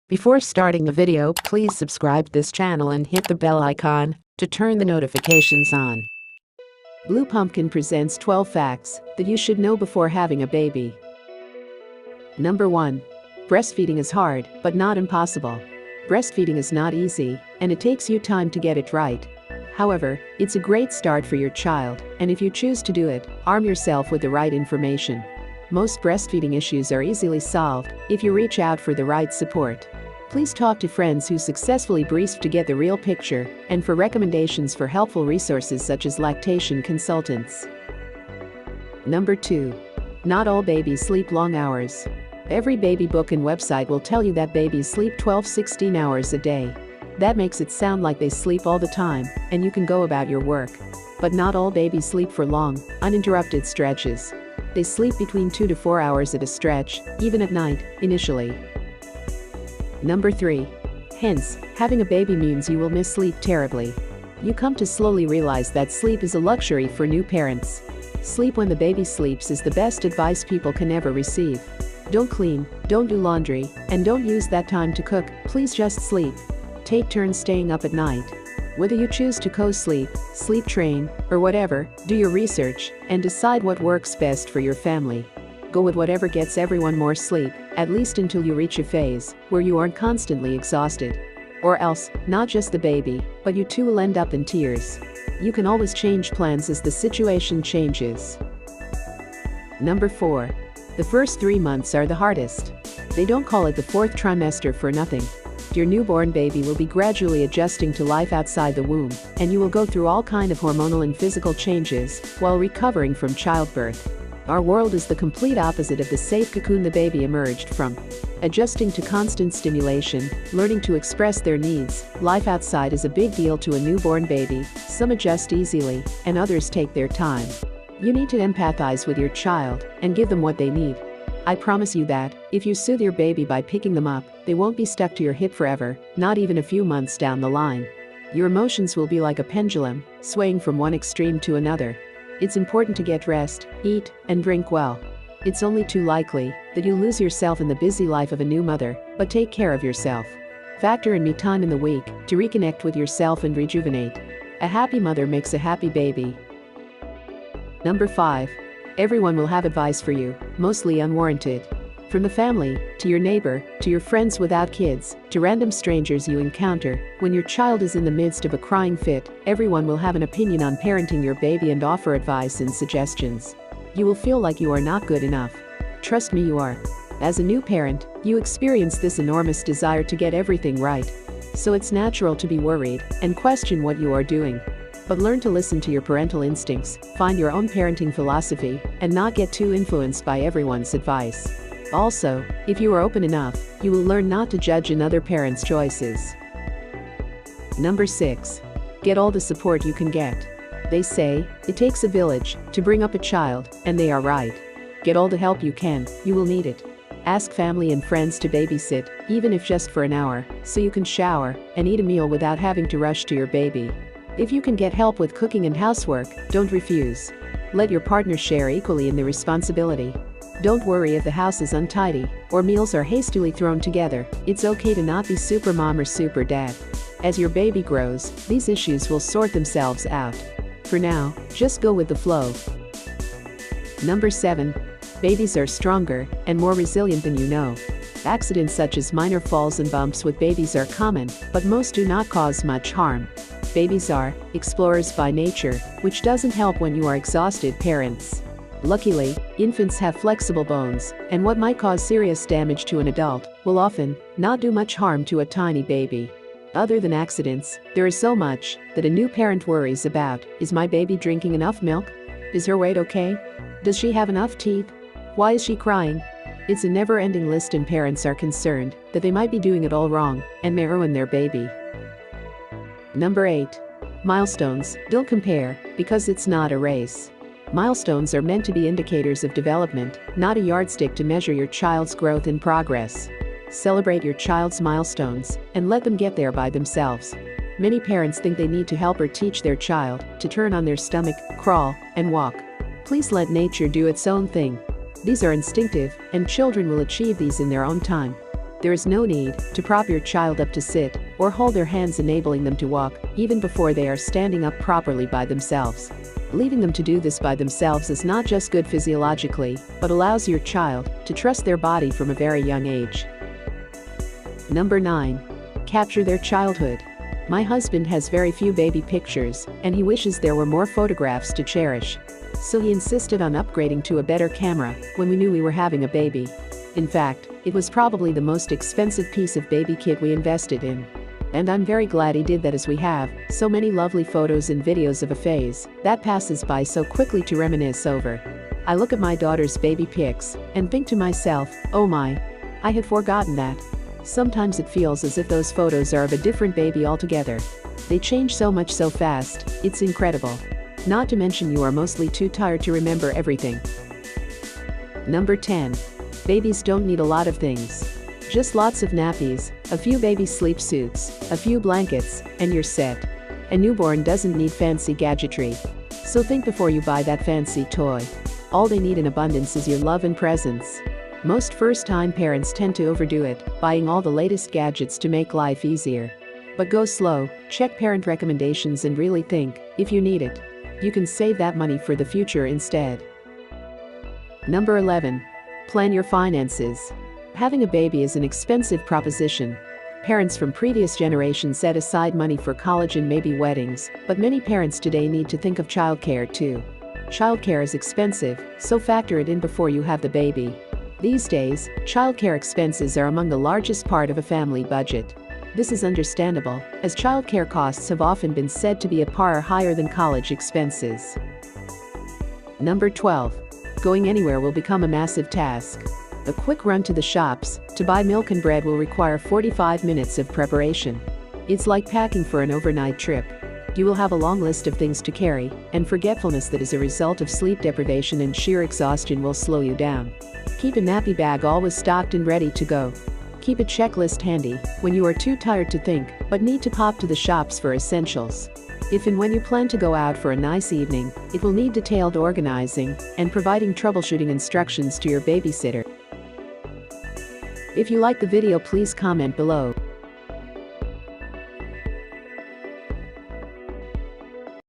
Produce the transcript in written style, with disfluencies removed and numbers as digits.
Before starting the video, please subscribe this channel and hit the bell icon to turn the notifications on. Blue Pumpkin presents 12 facts that you should know before having a baby. Number 1. Breastfeeding is hard, but not impossible. Breastfeeding is not easy, and it takes you time to get it right. However, it's a great start for your child, and if you choose to do it, arm yourself with the right information. Most breastfeeding issues are easily solved if you reach out for the right support. Please talk to friends who successfully breastfeed to get the real picture and for recommendations for helpful resources such as lactation consultants. Number 2. Not all babies sleep long hours. Every baby book and website will tell you that babies sleep 12-16 hours a day. That makes it sound like they sleep all the time and you can go about your work. But not all babies sleep for long, uninterrupted stretches. They sleep between 2 to 4 hours at a stretch, even at night, initially. Number 3. Hence, having a baby means you will miss sleep terribly. You come to slowly realize that sleep is a luxury for new parents. Sleep when the baby sleeps is the best advice people can ever receive. Don't clean, don't do laundry, and don't use that time to cook, please just sleep. Take turns staying up at night. Whether you choose to co-sleep, sleep train, or whatever, do your research and decide what works best for your family. Go with whatever gets everyone more sleep, at least until you reach a phase where you aren't constantly exhausted. Or else, not just the baby, but you too will end up in tears. You can always change plans as the situation changes. Number 4. The first 3 months are the hardest. They don't call it the 4th trimester for nothing. Your newborn baby will be gradually adjusting to life outside the womb, and you will go through all kinds of hormonal and physical changes while recovering from childbirth. Our world is the complete opposite of the safe cocoon the baby emerged from. Adjusting to constant stimulation, learning to express their needs, life outside is a big deal to a newborn baby. Some adjust easily, and others take their time. You need to empathize with your child and give them what they need. I promise you that, if you soothe your baby by picking them up, they won't be stuck to your hip forever, not even a few months down the line. Your emotions will be like a pendulum, swaying from one extreme to another. It's important to get rest, eat, and drink well. It's only too likely that you lose yourself in the busy life of a new mother, but take care of yourself. Factor in me time in the week to reconnect with yourself and rejuvenate. A happy mother makes a happy baby. Number 5. Everyone will have advice for you, mostly unwarranted. From the family, to your neighbor, to your friends without kids, to random strangers you encounter, when your child is in the midst of a crying fit, everyone will have an opinion on parenting your baby and offer advice and suggestions. You will feel like you are not good enough. Trust me, you are. As a new parent, you experience this enormous desire to get everything right. So it's natural to be worried and question what you are doing. But learn to listen to your parental instincts, find your own parenting philosophy, and not get too influenced by everyone's advice. Also, if you are open enough, you will learn not to judge another parent's choices. Number 6. Get all the support you can get. They say, it takes a village to bring up a child, and they are right. Get all the help you can, you will need it. Ask family and friends to babysit, even if just for an hour, so you can shower and eat a meal without having to rush to your baby. If you can get help with cooking and housework, don't refuse. Let your partner share equally in the responsibility. Don't worry if the house is untidy or meals are hastily thrown together. It's okay to not be super mom or super dad. As your baby grows, these issues will sort themselves out. For now, just go with the flow. Number 7. Babies are stronger and more resilient than you know. Accidents such as minor falls and bumps with babies are common, but most do not cause much harm. Babies are explorers by nature, which doesn't help when you are exhausted parents. Luckily, infants have flexible bones, and what might cause serious damage to an adult will often not do much harm to a tiny baby. Other than accidents, there is so much that a new parent worries about. Is my baby drinking enough milk? Is her weight okay? Does she have enough teeth? Why is she crying? It's a never-ending list, and parents are concerned that they might be doing it all wrong and may ruin their baby. Number 8. Milestones. Don't compare, because it's not a race. Milestones are meant to be indicators of development, not a yardstick to measure your child's growth and progress. Celebrate your child's milestones and let them get there by themselves. Many parents think they need to help or teach their child to turn on their stomach, crawl, and walk. Please let nature do its own thing. These are instinctive, and children will achieve these in their own time. There is no need to prop your child up to sit or hold their hands, enabling them to walk even before they are standing up properly by themselves. Leaving them to do this by themselves is not just good physiologically, but allows your child to trust their body from a very young age. Number 9. Capture their childhood. My husband has very few baby pictures, and he wishes there were more photographs to cherish. So he insisted on upgrading to a better camera when we knew we were having a baby. In fact, it was probably the most expensive piece of baby kit we invested in. And I'm very glad he did that, as we have so many lovely photos and videos of a phase that passes by so quickly to reminisce over. I look at my daughter's baby pics and think to myself, oh my, I had forgotten that. Sometimes it feels as if those photos are of a different baby altogether. They change so much so fast, it's incredible. Not to mention you are mostly too tired to remember everything. Number 10. Babies don't need a lot of things. Just lots of nappies, a few baby sleep suits, a few blankets, and you're set. A newborn doesn't need fancy gadgetry. So think before you buy that fancy toy. All they need in abundance is your love and presence. Most first-time parents tend to overdo it, buying all the latest gadgets to make life easier. But go slow, check parent recommendations, and really think if you need it. You can save that money for the future instead. Number 11. Plan your finances. Having a baby is an expensive proposition. Parents from previous generations set aside money for college and maybe weddings, but many parents today need to think of childcare too. Childcare is expensive, so factor it in before you have the baby. These days, childcare expenses are among the largest part of a family budget. This is understandable, as childcare costs have often been said to be a par higher than college expenses. Number 12. Going anywhere will become a massive task. A quick run to the shops to buy milk and bread will require 45 minutes of preparation. It's like packing for an overnight trip. You will have a long list of things to carry, and forgetfulness that is a result of sleep deprivation and sheer exhaustion will slow you down. Keep a nappy bag always stocked and ready to go. Keep a checklist handy when you are too tired to think but need to pop to the shops for essentials. If and when you plan to go out for a nice evening, it will need detailed organizing and providing troubleshooting instructions to your babysitter. If you like the video, please comment below